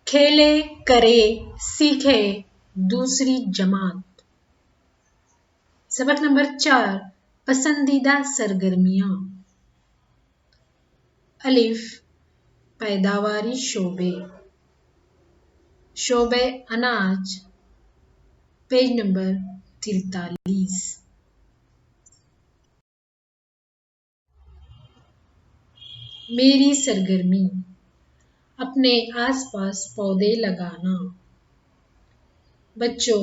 کھیلے کرے سیکھے دوسری جماعت۔ سبق نمبر 4 پسندیدہ سرگرمیاں۔ الف پیداواری شعبے، شعبہ اناج، پیج نمبر 43۔ میری سرگرمی، اپنے آس پاس پودے لگانا۔ بچوں،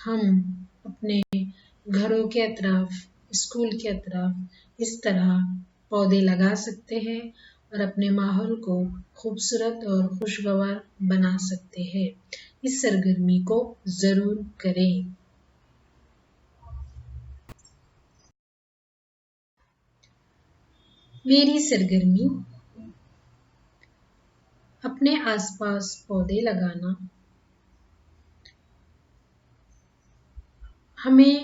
ہم اپنے گھروں کے اطراف، اسکول کے اطراف اس طرح پودے لگا سکتے ہیں اور اپنے ماحول کو خوبصورت اور خوشگوار بنا سکتے ہیں۔ اس سرگرمی کو ضرور کریں۔ میری سرگرمی، اپنے آس پاس پودے لگانا۔ ہمیں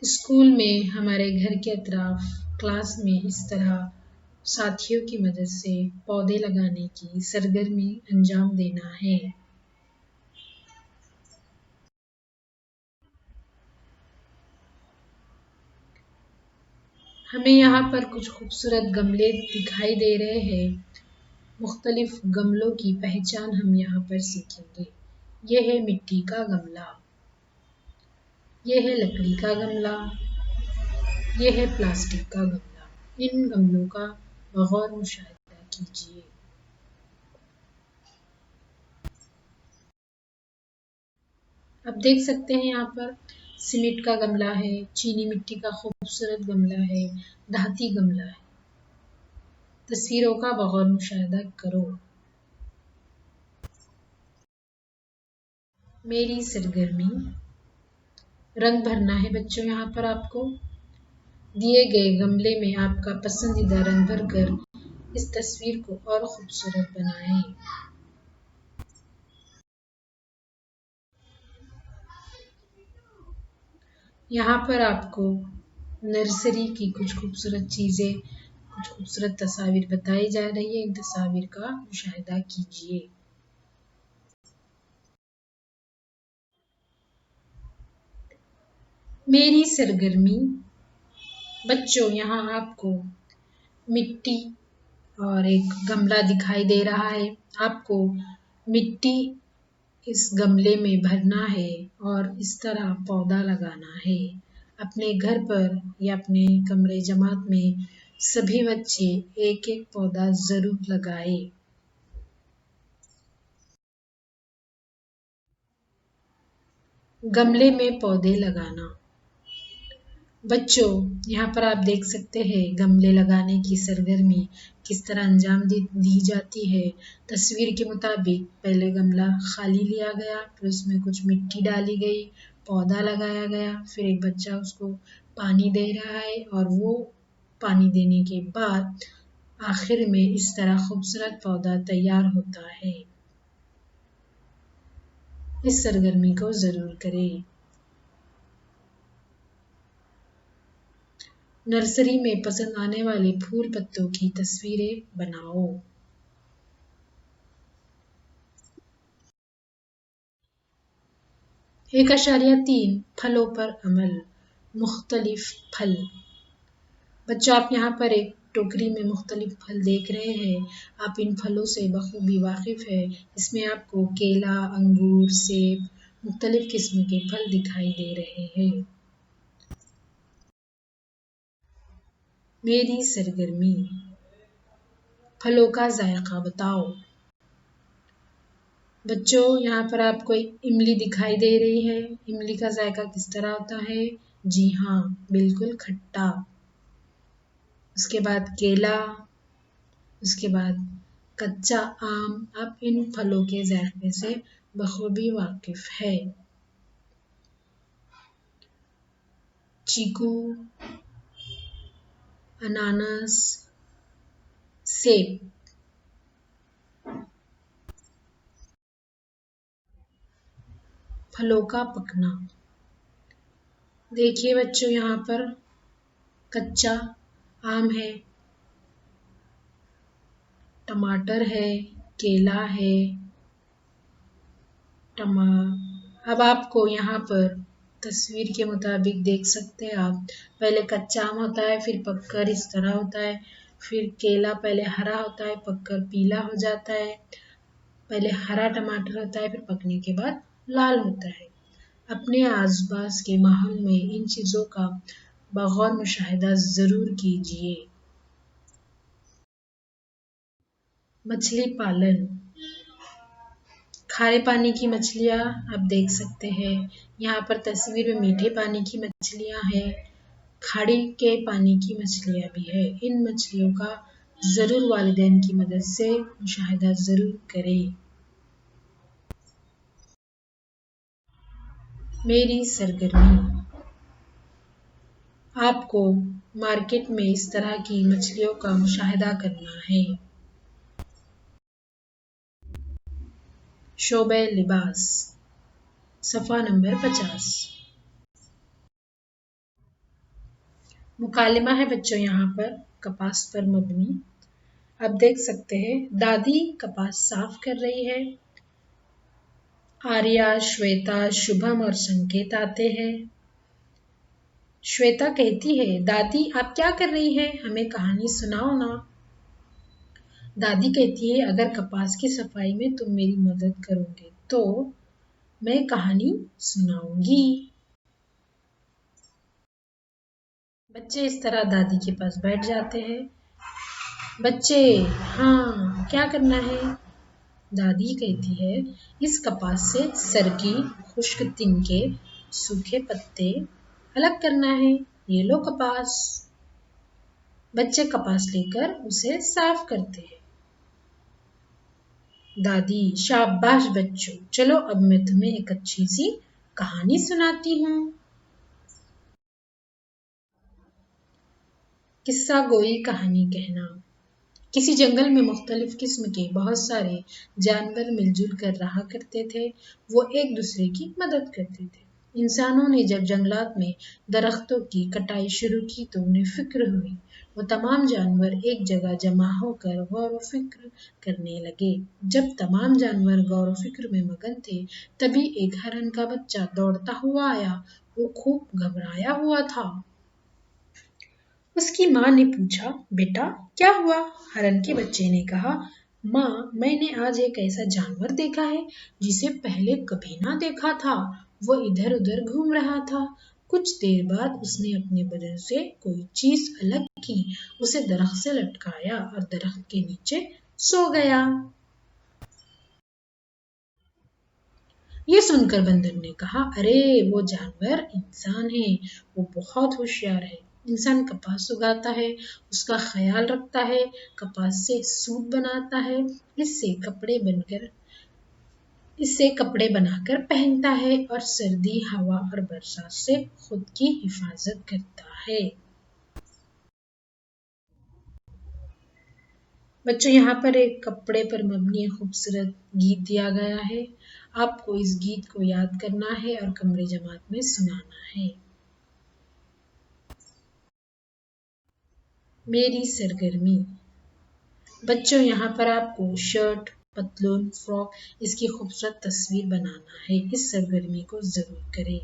اسکول میں، ہمارے گھر کے اطراف، کلاس میں اس طرح ساتھیوں کی مدد سے پودے لگانے کی سرگرمی انجام دینا ہے۔ ہمیں یہاں پر کچھ خوبصورت گملے دکھائی دے رہے ہیں۔ مختلف گملوں کی پہچان ہم یہاں پر سیکھیں گے۔ یہ ہے مٹی کا گملہ، یہ ہے لکڑی کا گملہ، یہ ہے پلاسٹک کا گملہ۔ ان گملوں کا بغور مشاہدہ کیجیے۔ اب دیکھ سکتے ہیں یہاں پر سیمنٹ کا گملہ ہے، چینی مٹی کا خوبصورت گملہ ہے، دھاتی گملہ ہے۔ تصویروں کا بغور مشاہدہ کرو۔ میری سرگرمی، رنگ بھرنا ہے بچوں۔ یہاں پر آپ کو دیے گئے گملے میں آپ کا پسندیدہ رنگ بھر کر اس تصویر کو اور خوبصورت بنائیں۔ یہاں پر آپ کو نرسری کی کچھ خوبصورت چیزیں، کچھ خوبصورت تصاویر بتائی جا رہی ہے۔ ان تصاویر کا مشاہدہ کیجیے۔ میری سرگرمی، بچوں یہاں آپ کو مٹی اور ایک گملہ دکھائی دے رہا ہے۔ آپ کو مٹی اس گملے میں بھرنا ہے اور اس طرح پودا لگانا ہے۔ اپنے گھر پر یا اپنے کمرے جماعت میں سبھی بچے ایک ایک پودا ضرور لگائیں۔ گملے میں پودے لگانا۔ بچوں یہاں پر آپ دیکھ سکتے ہیں گملے لگانے کی سرگرمی کس طرح انجام دی جاتی ہے۔ تصویر کے مطابق پہلے گملہ خالی لیا گیا، پھر اس میں کچھ مٹی ڈالی گئی، پودا لگایا گیا، پھر ایک بچہ اس کو پانی دے رہا ہے اور وہ پانی دینے کے بعد آخر میں اس طرح خوبصورت پودا تیار ہوتا ہے۔ اس سرگرمی کو ضرور کریں۔ نرسری میں پسند آنے والے پھول پتوں کی تصویریں بناؤ۔ 1.3 پھلوں پر عمل، مختلف پھل۔ بچوں آپ یہاں پر ایک ٹوکری میں مختلف پھل دیکھ رہے ہیں۔ آپ ان پھلوں سے بخوبی واقف ہیں۔ اس میں آپ کو کیلا، انگور، سیب، مختلف قسم کے پھل دکھائی دے رہے ہیں۔ میری سرگرمی، پھلوں کا ذائقہ بتاؤ۔ بچوں یہاں پر آپ کو املی دکھائی دے رہی ہے۔ املی کا ذائقہ کس طرح ہوتا ہے؟ جی ہاں، بالکل کھٹا۔ اس کے بعد کیلا، اس کے بعد کچا آم۔ آپ ان پھلوں کے ذائقے سے بخوبی واقف ہے۔ چیکو، انانس، سیب۔ پھلوں کا پکنا۔ دیکھیے بچوں یہاں پر کچا آم ہے، ٹماٹر ہے، کیلا ہے، اب آپ کو یہاں پر تصویر کے مطابق دیکھ سکتے ہیں آپ، پہلے کچا آم ہوتا ہے، پھر پک کر اس طرح ہوتا ہے، پھر کیلا پہلے ہرا ہوتا ہے، پک کر پیلا ہو جاتا ہے، پہلے ہرا ٹماٹر ہوتا ہے، پھر پکنے کے بعد لال ہوتا ہے۔ اپنے آس پاس کے ماحول میں ان چیزوں کا بغور مشاہدہ ضرور کیجیے۔ مچھلی پالن، کھارے پانی کی مچھلیاں آپ دیکھ سکتے ہیں، یہاں پر تصویر میں میٹھے پانی کی مچھلیاں ہیں، کھاڑی کے پانی کی مچھلیاں بھی ہے۔ ان مچھلیوں کا ضرور والدین کی مدد سے مشاہدہ ضرور کریں۔ میری سرگرمی، آپ کو مارکیٹ میں اس طرح کی مچھلیوں کا مشاہدہ کرنا ہے۔ شعبہ لباس، صفحہ نمبر 50۔ مکالمہ ہے بچوں یہاں پر کپاس پر مبنی۔ آپ دیکھ سکتے ہیں دادی کپاس صاف کر رہی ہے۔ آریہ، شویتا، شبھم اور سنکیت آتے ہیں۔ شویتا کہتی ہے دادی آپ کیا کر رہی ہیں؟ ہمیں کہانی سناؤ نا۔ دادی کہتی ہے اگر کپاس کی صفائی میں تم میری مدد کرو گے تو میں کہانی سناؤں گی۔ بچے اس طرح دادی کے پاس بیٹھ جاتے ہیں۔ بچے، ہاں کیا کرنا ہے؟ دادی کہتی ہے اس کپاس سے سر کی خشک تنکے سوکھے پتے الگ کرنا ہے، یہ لو کپاس۔ بچے کپاس لے کر اسے صاف کرتے ہیں۔ دادی، شاباش بچوں، چلو اب میں تمہیں ایک اچھی سی کہانی سناتی ہوں۔ قصہ گوئی کہانی کہنا۔ کسی جنگل میں مختلف قسم کے بہت سارے جانور مل جل کر رہا کرتے تھے، وہ ایک دوسرے کی مدد کرتے تھے۔ انسانوں نے جب جنگلات میں درختوں کی کٹائی شروع کی تو انہیں فکر ہوئی، وہ تمام جانور ایک جگہ جمع ہو کر غور و فکر کرنے لگے۔ جب تمام جانور غور و فکر میں مگن تھے تبھی ایک ہرن کا بچہ دوڑتا ہوا آیا، وہ خوب گھبرایا ہوا تھا۔ اس کی ماں نے پوچھا بیٹا کیا ہوا؟ ہرن کے بچے نے کہا ماں میں نے آج ایک ایسا جانور دیکھا ہے جسے پہلے کبھی نہ دیکھا تھا، وہ ادھر ادھر گھوم رہا تھا۔ کچھ دیر بعد اس نے اپنے بدن سے کوئی چیز الگ کی، اسے درخت سے لٹکایا اور درخت کے نیچے سو گیا۔ یہ سن کر بندر نے کہا ارے وہ جانور انسان ہے، وہ بہت ہوشیار ہے۔ انسان کپاس اگاتا ہے، اس کا خیال رکھتا ہے، کپاس سے سوت بناتا ہے، اس سے کپڑے بنا کر پہنتا ہے اور سردی، ہوا اور برسات سے خود کی حفاظت کرتا ہے۔ بچوں یہاں پر ایک کپڑے پر مبنی خوبصورت گیت دیا گیا ہے، آپ کو اس گیت کو یاد کرنا ہے اور کمرے جماعت میں سنانا ہے۔ میری سرگرمی، بچوں یہاں پر آپ کو شرٹ، پتلون، فراک اس کی خوبصورت تصویر بنانا ہے، اس سرگرمی کو ضرور کریں۔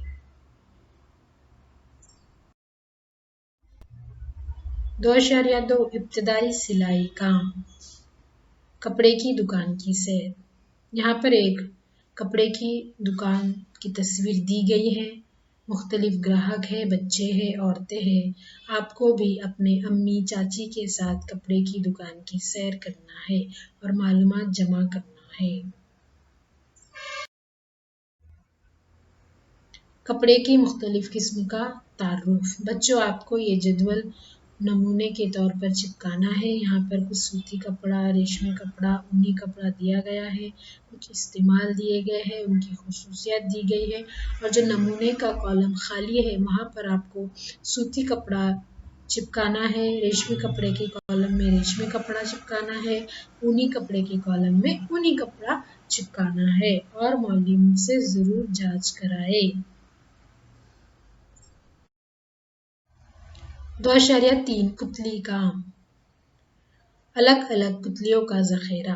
2.2 ابتدائی سلائی کام، کپڑے کی دکان کی سیر۔ یہاں پر ایک کپڑے کی دکان کی تصویر دی گئی ہے، مختلف گراہک ہے، بچے ہیں، عورتیں ہیں۔ آپ کو بھی اپنے امی چاچی کے ساتھ کپڑے کی دکان کی سیر کرنا ہے اور معلومات جمع کرنا ہے۔ کپڑے کی مختلف قسم کا تعارف، بچوں آپ کو یہ جدول نمونے کے طور پر چپکانا ہے۔ یہاں پر کچھ سوتی کپڑا، ریشمی کپڑا، اونی کپڑا دیا گیا ہے، کچھ استعمال دیے گئے ہیں، ان کی خصوصیات دی گئی ہے، اور جو نمونے کا کالم خالی ہے وہاں پر آپ کو سوتی کپڑا چپکانا ہے، ریشمی کپڑے کے کالم میں ریشمی کپڑا چپکانا ہے، اونی کپڑے کے کالم میں اونی کپڑا چپکانا ہے، اور معلم سے ضرور جانچ کرائے۔ 2.3 پتلی کام، الگ الگ پتلیوں کا ذخیرہ۔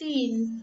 3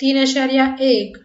3.1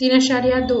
3.2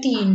3